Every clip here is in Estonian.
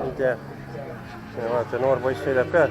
ei tea, vaata noor poiss sõidab ka.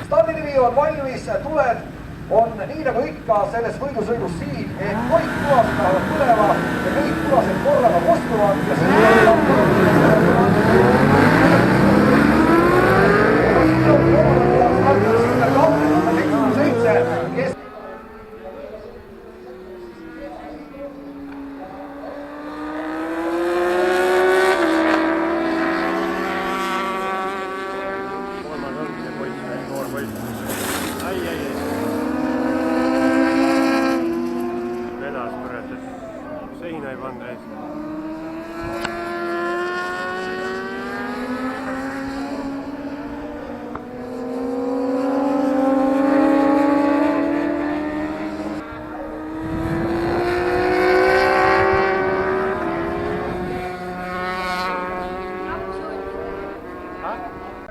Stardinimi on valmis, tuled on nii nagu ikka selles võidusõidus siin, et kõik punased lähevad põlema ja kõik punased korraga kostuvad ja see vedas põratas, seina ei pannud ees.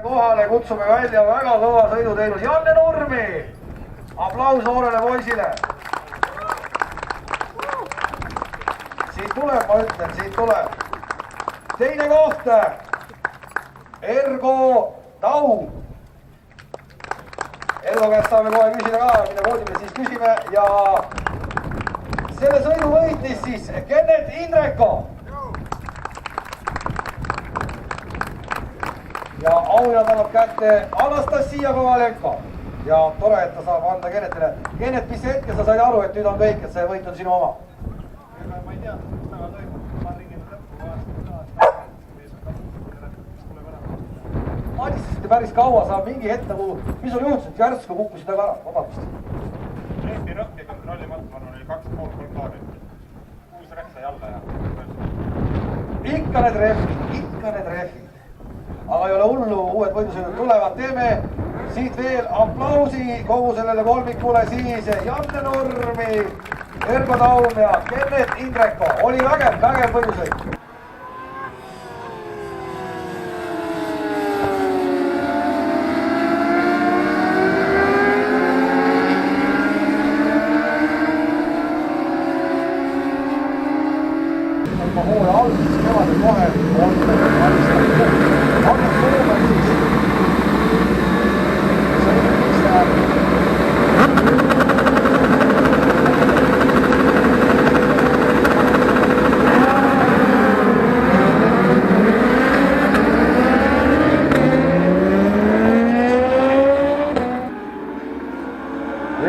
Kohale kutsume välja väga kõva sõidu teinud Janne Nurmi. Aplaus noorele poisile. Siit tuleb, ma ütlen, siit tuleb. Teine koht. Ergo Taum. Ergo käest saame kohe küsida ka, mida koodime siis küsime. Ja selle sõidu võitis siis Kennet Indreko. Ja auhinnad annab kätte Anastasia Kovalenko. Ja tore, et ta saab anda Kennetile. Kennet, mis hetkel sa said aru, et nüüd on kõik, et see võit on sinu oma? Ma ei tea, mis taga toimub. Ma tegin lõppu Madistasite päris kaua, sa mingi hetk nagu, mis sul juhtus, et järsku kukkusid aga ära? Vabandust. Rehvi rõhki kontrollimata, ma arvan, oli 2,5 klaari. 6 rehv sai alla ja... Ikka need rehvid. Aga ei ole hullu, uued võidusõidud tulevad. Teeme siit veel aplausi kogu sellele kolmikule siis Janne Nurmi, Ergo Taum ja Kennet Indreko. Oli vägev võidusõid. Hoola alguses kevadel kohe on Hannes Soome siis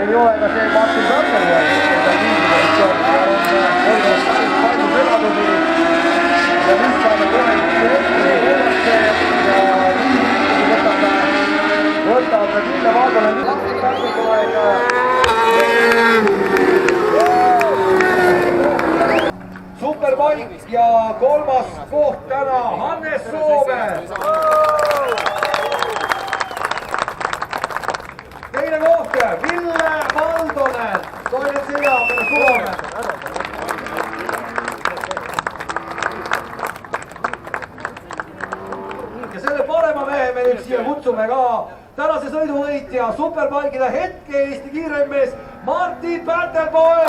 ei ole ka see Martin Sanderberg, keda kiidupositsioon on palju segadusi ja nüüd saame kohe võtab Ville Vaadole Superbike ja kolmas koht täna Hannes Soome. Teine koht Ville Valdonen, toinet siia meile Soome. Ja selle parema mehe me nüüd siia kutsume ka tänase sõiduvõitja Superbike'ide hetke Eesti kiiremmees Martin Pätelpoe.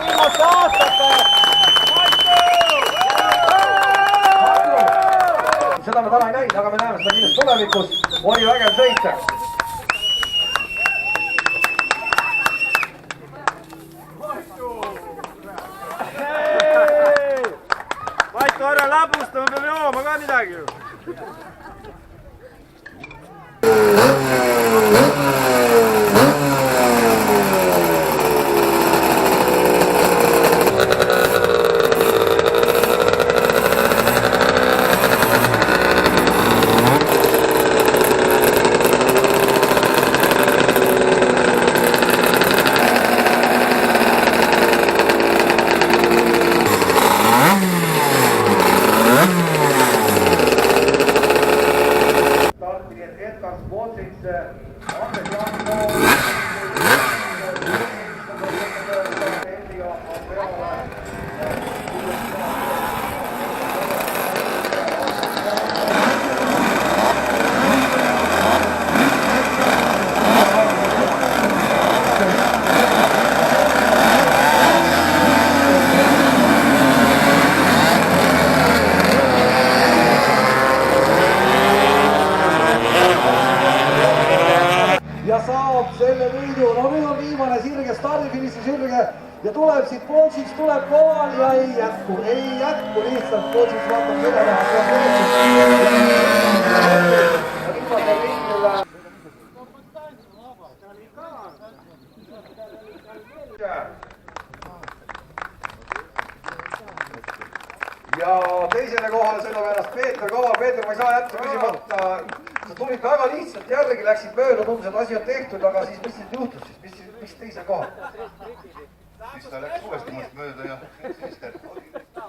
Viimaste aastate! Seda me täna ei näinud, aga me näeme seda kindlasti tulevikus. Oli vägev sõita. jooma ka midagi ju. ja saab selle võidu. No nüüd on viimane sirge, stardifiniši sirge ja tuleb siit Poltšiks, tuleb kohal ja ei jätku lihtsalt. Poltšiks vaatab selle taha. ja teisele kohale sellepärast Peeter Koval. Peeter, ma ei saa jätta küsimata. Sa tulid väga lihtsalt järgi, läksid mööda, tundus, et asi on tehtud, aga siis mis nüüd juhtus siis? Miks teisel kohal? Siis ta läks uuesti must mööda ja siis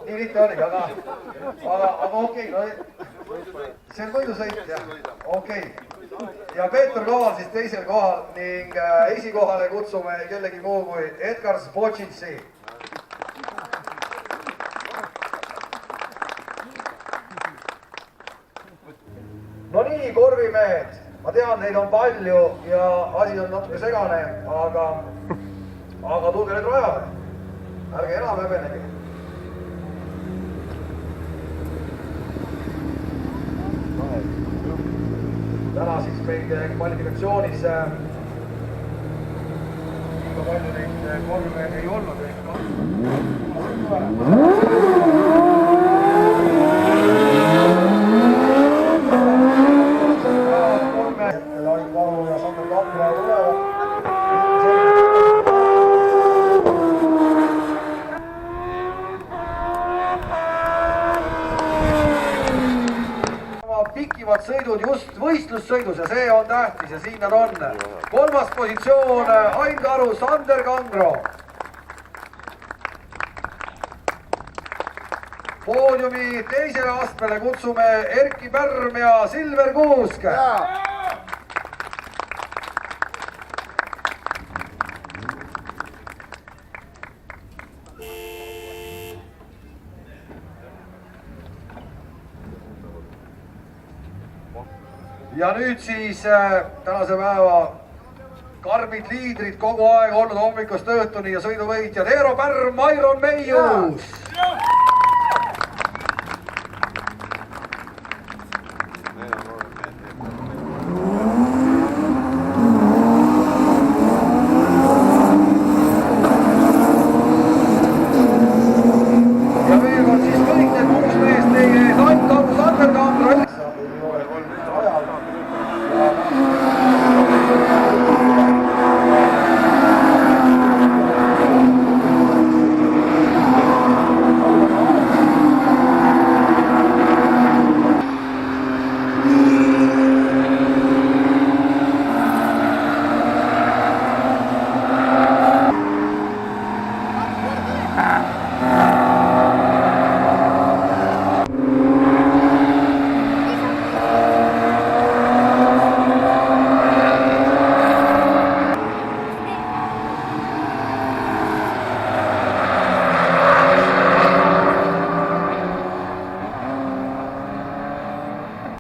nii lihtne oligi, aga okei, no see on võidusõit jah, okei. Ja Peeter Koval siis teisel kohal ning esikohale kutsume kellegi muu kui Edgar Spotšitsi. No nii, korvimehed, ma tean, neid on palju ja asi on natuke segane, aga tulge nüüd rajale. Ärge enam häbenege. Täna siis meid kvalifikatsioonis liiga palju neid korvimehed ei olnud. Pikimad sõidud just võistlussõidus ja see on tähtis ja siin nad on. Kolmas positsioon Ain Karu, Sander Kangro. Poodiumi teisele astmele kutsume Erki Pärm ja Silver Kuusk. Ja nüüd siis tänase päeva karmid liidrid kogu aeg olnud hommikust õhtuni ja sõiduvõitjad Eero Pärm, Mairon Meius.